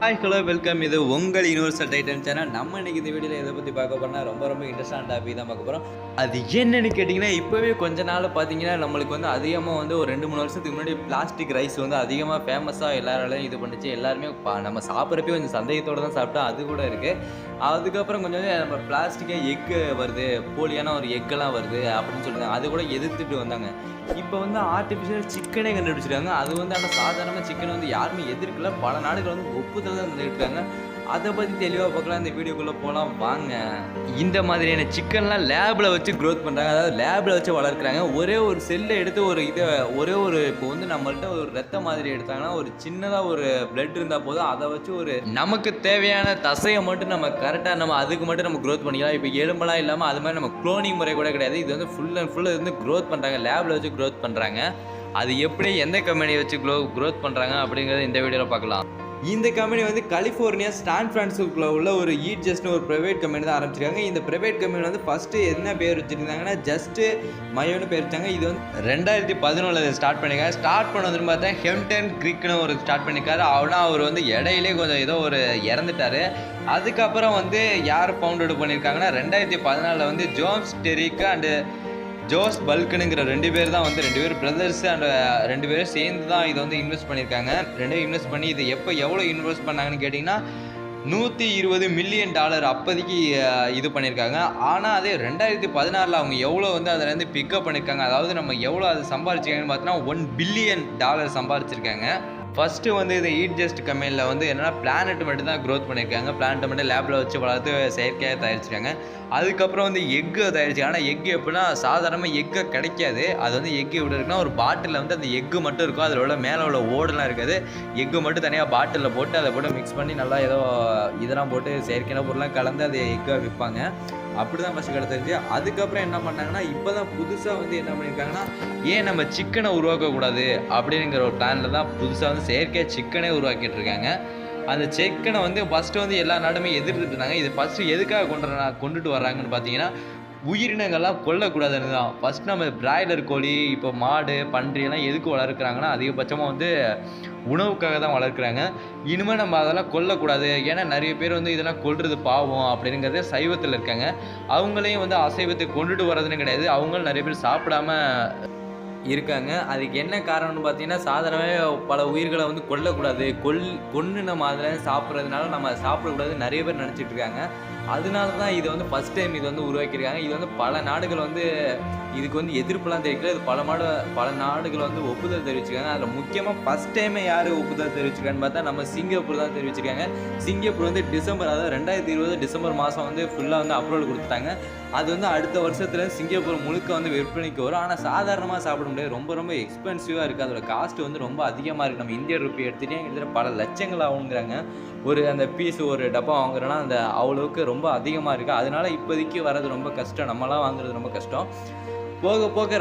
Hi hello welcome. இது உங்கள் universal Titan channel. நம்ம இன்னைக்கு இந்த வீடியோவில் எதை பற்றி பார்க்க போறோம்னா ரொம்ப இன்ட்ரெஸ்டான டாபிக் தான் பார்க்க போகிறோம். அது என்னன்னு கேட்டிங்கன்னா, இப்போவே கொஞ்ச நாள் பார்த்தீங்கன்னா நம்மளுக்கு வந்து அதிகமாக வந்து ஒரு 2-3 வருஷத்துக்கு முன்னாடி பிளாஸ்டிக் ரைஸ் வந்து அதிகமாக ஃபேமஸாக எல்லாராலையும் இது பண்ணிச்சு. எல்லாருமே நம்ம சாப்பிட்றப்பே கொஞ்சம் சந்தேகத்தோடு தான் சாப்பிட்டா அது கூட இருக்குது. அதுக்கப்புறம் கொஞ்சம் நம்ம பிளாஸ்டிக்கே எக்கு வருது, போலியான ஒரு எக்கெல்லாம் வருது அப்படின்னு சொல்லியிருந்தாங்க. அது கூட எதிர்த்துட்டு வந்தாங்க. இப்போ வந்து ஆர்டிஃபிஷியல் சிக்கனே கண்டுபிடிச்சிருக்காங்க. அது வந்து ஆனால் சாதாரணமாக சிக்கனை வந்து யாருமே எதிர்க்கல. பல நாடுகள் வந்து ஒப்புதல் தான் தந்துருக்காங்க. அதை பற்றி தெளிவாக பார்க்கலாம். இந்த வீடியோக்குள்ளே போகலாம் வாங்க. இந்த மாதிரியான சிக்கன்லாம் லேபில் வச்சு க்ரோத் பண்ணுறாங்க. அதாவது லேபில் வச்சு வளர்க்குறாங்க. ஒரே ஒரு செல்லை எடுத்து இப்போ வந்து நம்மள்ட்ட ஒரு ரத்த மாதிரி எடுத்தாங்கன்னா ஒரு சின்னதாக ஒரு பிளட் இருந்தால் போதும், அதை வச்சு ஒரு நமக்கு தேவையான தசையை மட்டும் நம்ம கரெக்டாக அதுக்கு மட்டும் நம்ம க்ரோத் பண்ணிக்கலாம். இப்போ எலும்பெல்லாம் இல்லாமல் அது மாதிரி நம்ம குளோனிங் முறை கூட கிடையாது. இது வந்து ஃபுல் அண்ட் ஃபுல் வந்து க்ரோத் பண்ணுறாங்க, லேபில் வச்சு க்ரோத் பண்ணுறாங்க. அது எப்படி எந்த கம்பெனியை வச்சு க்ரோத் பண்ணுறாங்க அப்படிங்கிறத இந்த வீடியோவில் பார்க்கலாம். இந்த கம்பெனி வந்து கலிஃபோர்னியா சான் பிரான்சிஸ்கோவில் உள்ள ஒரு ஈட்ஜஸ்ட்னு ஒரு ப்ரைவேட் கம்பெனி தான் ஆரம்பிச்சிருக்காங்க. இந்த ப்ரைவேட் கம்பெனி வந்து ஃபஸ்ட்டு என்ன பேர் வச்சுருந்தாங்கன்னா ஜஸ்ட்டு மயோன்னு பேர் வச்சாங்க. இது வந்து 2011 ஸ்டார்ட் பண்ணியிருக்காங்க. ஸ்டார்ட் பண்ணதுன்னு பார்த்தா ஹெம்டன் கிரீக்னு ஒரு ஸ்டார்ட் பண்ணியிருக்காரு. அவர் வந்து இடையிலே கொஞ்சம் ஏதோ ஒரு இறந்துட்டார். அதுக்கப்புறம் வந்து யார் ஃபவுண்டட் பண்ணியிருக்காங்கன்னா 2014 வந்து ஜோம்ஸ் டெரிக் அண்டு ஜோஸ் பல்க்குனுங்கிற 2 பேர் தான் வந்து 2 பேர் பிரதர்ஸ் அண்ட் 2 பேரும் சேர்ந்து தான் இதை வந்து இன்வெஸ்ட் பண்ணியிருக்காங்க. 2 பேரும் இன்வெஸ்ட் பண்ணி இது எவ்வளோ இன்வெஸ்ட் பண்ணாங்கன்னு கேட்டிங்கன்னா $120 மில்லியன் அப்போதைக்கு இது பண்ணியிருக்காங்க. ஆனால் அதே 2016 அவங்க எவ்வளோ வந்து அதில் பிக்கப் பண்ணியிருக்காங்க, அதாவது நம்ம எவ்வளோ அது சம்பாதிச்சிருக்காங்கன்னு பார்த்தோன்னா $1 பில்லியன் சம்பாதிச்சிருக்காங்க. ஃபஸ்ட்டு வந்து இந்த ஈட்ஜஸ்ட் கம்பெனியில் வந்து என்னென்னா பிளானட் மட்டும் தான் க்ரோத் பண்ணியிருக்காங்க. பிளானட்டை மட்டும் லேபில் வச்சு வளர்த்து செயற்கையாக தயாரிச்சிருக்காங்க. அதுக்கப்புறம் வந்து எக்கு தயாரிச்சு. ஆனால் எக்கு எப்படின்னா சாதாரணமாக எக்கு கிடைக்காது. அது வந்து எக்கு எப்படி இருக்குன்னா ஒரு பாட்டிலில் வந்து அந்த எக்கு மட்டும் இருக்கும். அதில் உள்ள மேலே உள்ள ஓடெல்லாம் இருக்காது. எக்கு மட்டும் தனியாக பாட்டிலில் போட்டு அதை போட்டு மிக்ஸ் பண்ணி நல்லா ஏதோ இதெல்லாம் போட்டு செயற்கையான பொருள்லாம் கலந்து அதை எக்காக விற்பாங்க. அப்படி தான் ஃபஸ்ட்டு கிடச்சிருச்சு. அதுக்கப்புறம் என்ன பண்ணாங்கன்னா இப்போ தான் புதுசாக வந்து என்ன பண்ணியிருக்காங்கன்னா ஏன் நம்ம சிக்கனை உருவாக்கக்கூடாது அப்படிங்கிற ஒரு பிளானில் தான் புதுசாக வந்து செயற்கையாக சிக்கனே உருவாக்கிட்டு இருக்காங்க. அந்த சிக்கனை வந்து ஃபஸ்ட்டு வந்து எல்லா நாடுமே எதிர்த்துட்டு இருந்தாங்க. இது ஃபஸ்ட்டு எதுக்காக கொண்டுட்டு வர்றாங்கன்னு பார்த்தீங்கன்னா உயிரினங்கள்லாம் கொல்லக்கூடாதுன்னு தான். ஃபஸ்ட் நம்ம பிராய்லர் கோழி, இப்போ மாடு, பன்றியெல்லாம் எதுக்கு வளர்க்குறாங்கன்னா அதிகபட்சமாக வந்து உணவுக்காக தான் வளர்க்குறாங்க. இனிமேல் நம்ம அதெல்லாம் கொல்லக்கூடாது. ஏன்னா நிறைய பேர் வந்து இதெல்லாம் கொல்றது பாவம் அப்படிங்கிறதே சைவத்தில் இருக்காங்க. அவங்களையும் வந்து அசைவத்துக்கு கொண்டுட்டு வர்றதுன்னு கிடையாது. அவங்களும் நிறைய பேர் சாப்பிடாம இருக்காங்க. அதுக்கு என்ன காரணம்னு பார்த்தீங்கன்னா சாதாரணமே பல உயிர்களை வந்து கொல்லக்கூடாது, கொன்று நம்ம அதில் சாப்பிட்றதுனால நம்ம சாப்பிடக்கூடாது நிறைய பேர் நினச்சிட்டு இருக்காங்க. அதனால தான் இது வந்து ஃபஸ்ட் டைம் இது வந்து உருவாக்கியிருக்காங்க. இது வந்து பல நாடுகள் வந்து இதுக்கு வந்து எதிர்ப்புலாம் தெரிவிக்கல. இது பல நாடுகள் வந்து ஒப்புதல் தெரிவிச்சிருக்காங்க. அதில் முக்கியமாக ஃபஸ்ட் டைமே யார் ஒப்புதல் தெரிவிச்சிருக்கான்னு பார்த்தா நம்ம சிங்கப்பூர் தான் தெரிவிச்சிருக்காங்க. சிங்கப்பூர் வந்து அதாவது 2020 டிசம்பர் மாதம் வந்து ஃபுல்லாக வந்து அப்ரூவல் கொடுத்துட்டாங்க. அது வந்து அடுத்த வருஷத்தில் சிங்கப்பூர் முழுக்க வந்து விற்பனைக்கு வரும். ஆனால் சாதாரணமாக சாப்பிட முடியாது. ரொம்ப எக்ஸ்பென்சிவாக இருக்குது. அதோட காஸ்ட் வந்து ரொம்ப அதிகமாக இருக்குது. நம்ம இந்திய ரூபி எடுத்துகிட்டே கிட்டத்தட்ட பல லட்சங்கள் ஆகுங்கிறாங்க. அந்த பீஸ் ஒரு டப்பா வாங்குறோன்னா அந்த அவ்வளோவுக்கு ரொம்ப அதிகமாக இருக்குது. அதனால இப்போதைக்கு வர்றது ரொம்ப கஷ்டம். நம்மளாம் வாங்குறது ரொம்ப கஷ்டம். போக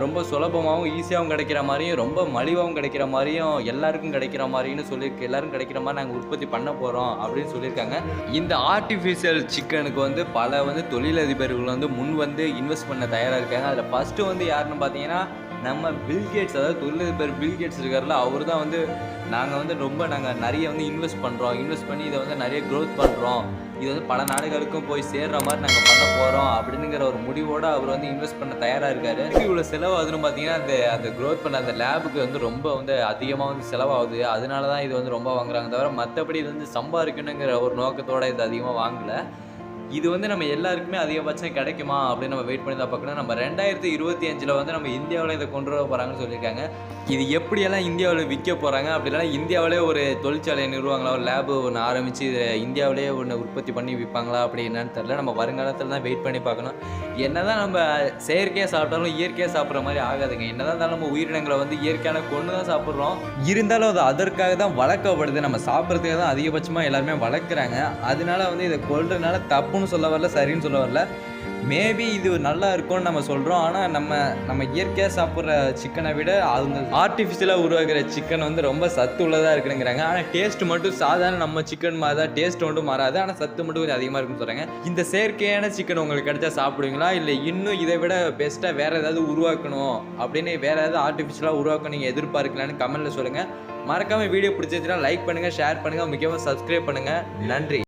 ரொம்ப சுலபமாகவும் ஈஸியாகவும் கிடைக்கிற மாதிரியும் ரொம்ப மலிவாகவும் கிடைக்கிற மாதிரியும் எல்லாருக்கும் கிடைக்கிற மாதிரின்னு எல்லாரும் கிடைக்கிற மாதிரி நாங்கள் உற்பத்தி பண்ண போகிறோம் அப்படின்னு சொல்லியிருக்காங்க. இந்த ஆர்டிஃபிஷியல் சிக்கனுக்கு வந்து பல வந்து தொழிலதிபர்கள் வந்து முன் வந்து இன்வெஸ்ட் பண்ண தயாராக இருக்காங்க. அதில் ஃபஸ்ட்டு வந்து யாருன்னு பார்த்தீங்கன்னா நம்ம பில்கேட்ஸ், அதாவது தொழிலதிபர் பில்கேட்ஸ் இருக்கார்ல, அவர் தான் வந்து நாங்கள் நிறைய வந்து இன்வெஸ்ட் பண்ணி இதை வந்து நிறைய க்ரோத் பண்ணுறோம், இது வந்து பல நாடுகளுக்கும் போய் சேர்ற மாதிரி நாங்கள் பண்ண போகிறோம் அப்படிங்கிற ஒரு முடிவோடு அவர் வந்து இன்வெஸ்ட் பண்ண தயாராக இருக்காரு. இவ்வளோ செலவு ஆகுதுன்னு பார்த்தீங்கன்னா அந்த க்ரோத் பண்ண அந்த லேபுக்கு வந்து ரொம்ப வந்து அதிகமாக வந்து செலவாகுது. அதனால தான் இது வந்து ரொம்ப வாங்குறாங்க. தவிர மற்றபடி இது வந்து சம்பாதிக்கணுங்கிற ஒரு நோக்கத்தோடு இது அதிகமாக வாங்கலை. இது வந்து நம்ம எல்லாருக்குமே அதிகபட்சம் கிடைக்குமா அப்படின்னு நம்ம வெயிட் பண்ணி தான் பார்க்கணும். நம்ம 2025 வந்து நம்ம இந்தியாவில் இதை கொண்டு வர போகிறாங்கன்னு சொல்லியிருக்காங்க. இது எப்படியெல்லாம் இந்தியாவில் விற்க போகிறாங்க, அப்படின்னா இந்தியாவிலே ஒரு தொழிற்சாலையை நிறுவாங்களா, ஒரு லேபு ஒன்று ஆரம்பித்து இதை இந்தியாவிலே ஒன்று உற்பத்தி பண்ணி விற்பாங்களா அப்படி என்னன்னு தெரில. நம்ம வருங்காலத்தில் தான் வெயிட் பண்ணி பார்க்கணும். என்ன தான் நம்ம செயற்கையாக சாப்பிட்டாலும் இயற்கையாக சாப்பிட்ற மாதிரி ஆகாதுங்க. என்ன தான் இருந்தாலும் நம்ம உயிரினங்களை வந்து இயற்கையான கொண்டு தான் சாப்பிட்றோம். இருந்தாலும் அது அதற்காக தான் வளர்க்கப்படுது. நம்ம சாப்பிட்றதுக்காக தான் அதிகபட்சமாக எல்லாருமே வளர்க்குறாங்க. அதனால வந்து இதை கொல்றதுனால தப்புன்னு சொல்ல வரல, சரின்னு சொல்ல வரல. மேபி இது நல்லா இருக்கும்னு நம்ம சொல்கிறோம். ஆனால் நம்ம இயற்கையாக சாப்பிட்ற சிக்கனை விட அவங்க ஆர்டிஃபிஷியலாக உருவாக்குற சிக்கன் வந்து ரொம்ப சத்து உள்ளதாக இருக்குங்கிறாங்க. ஆனால் டேஸ்ட் மட்டும் சாதாரண நம்ம சிக்கன் மாதிரி தான், டேஸ்ட் மட்டும் மாறாது, ஆனால் சத்து மட்டும் கொஞ்சம் அதிகமாக இருக்குன்னு சொல்கிறாங்க. இந்த செயற்கையான சிக்கன் உங்களுக்கு கிடைச்சா சாப்பிடுவீங்களா, இல்லை இன்னும் இதை விட பெஸ்ட்டாக வேறு ஏதாவது உருவாக்கணும் அப்படின்னு வேறு ஏதாவது ஆர்டிஃபிஷியலாக உருவாக்க நீங்கள் எதிர்பார்க்கலான்னு கமெண்ட்டில் சொல்லுங்கள். மறக்காமல் வீடியோ பிடிச்சிருச்சுன்னா லைக் பண்ணுங்கள், ஷேர் பண்ணுங்கள், முக்கியமாக சப்ஸ்கிரைப் பண்ணுங்கள். நன்றி.